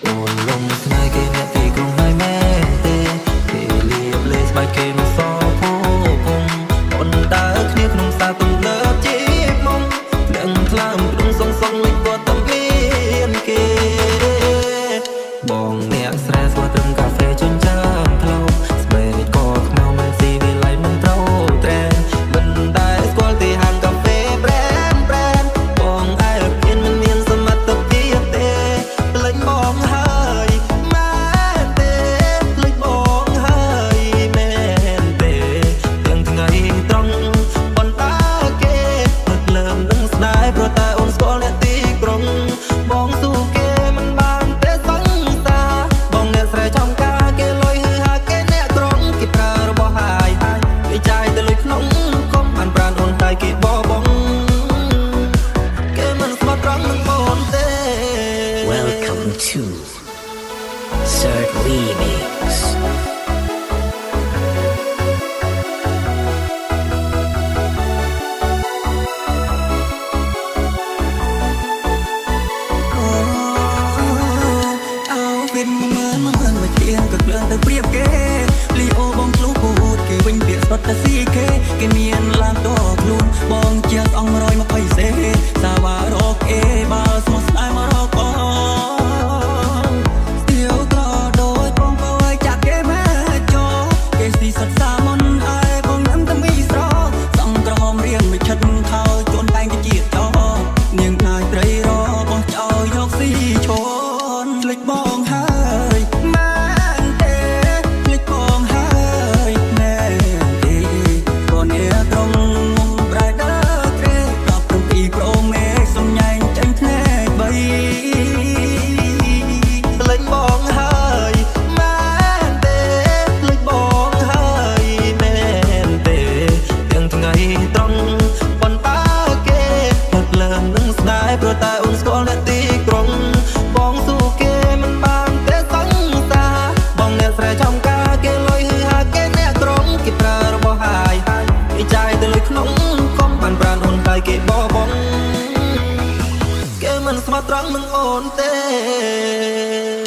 អូនលំស្នេហ៍គេអ្នកទីក្រុងហើយមែនទេគេលៀបលេស្បែកគេមិនសភូភុំអូនដើរគ្នាក្នុងផ្សារទំនើបជាមុំនឹងខ្លាំក្នុងសងសងមិនគាត់តែមានគេបងអ្នកស្រែស្គាល់ត្រឹមកាហ្វេជញ្ចាំផ្លូវស្បែកក៏ខ្មៅមិនស៊ីវាឡៃមិនត្រូវត្រែនមិនដែលស្គាល់ទីហាងកាហ្វេប្រែនបងឯងមានមិនមានសមត្ថភាពទេភ្លេចបងហើយមែនទេភ្លេចបងហើយមែនទេទាំងថ្ងៃត្រង់ប៉ុន្តែគេនឹកលើមនឹងស្ដាយព្រោះតែអូនស្គាល់អ្នកទីក្រុងបងស៊ូគេមិនបានទេសង្សារបងអ្នកស្រែចំការគេលុយហឺហាគេអ្នកក្រុងគេប្រើរបស់ហាយគេចាយទៅលុយក្នុងកុំបានប្រានអូនតែគេបបងគេមិនស្មោះត្រង់នឹងអូនទេ Welcome to Third Remix. មកទៀនក៏ក្លឿនទៅព្រៀបគេលីអូបងធ្លុះពូតគេវិញពាក្យស្បត់តែស៊ីគេមានឡានតខ្លួនបងជាស្អង120សេសាវ៉ារកអេបើស្មោះស្ដាយមករកបងស្ទៀវត្រដោយបងបើឲ្យចាក់គេមកចោគេស៊ីសិតសាមុនហើយបងញ៉ាំតែមីស្រសងក្រហមរៀងមិនឈិតខោជូនតែងទៅជាតិចោនាងណាយត្រីរបងចោយកស៊ីឈនភ្លេចបងហើយមែនទេភ្លេចបងហើយមែនទេក៏អ្នកត្រង់មុំប្រែដើក្រេ17ប្រមេសំញែងចាញ់ភ្នែក3ភ្លេចបងហើយមែនទេភ្លេចបងហើយមែនទេទាំងថ្ងៃត្រង់ប៉ុន្តែគេនឹកលើមនឹងស្ដាយព្រោះតែអូនស្គាល់អ្នកទីក្រុងបងស៊ូគេមិនបានទេសង្សារបងអ្នកស្រែចំការគេលុយហឺហាគេអ្នកក្រុងគេប្រើរបស់ហាយគេចាយទៅលុយក្នុងកុំបានប្រានអូនតែគេបបងគេមិនស្មោះត្រង់នឹងអូនទេ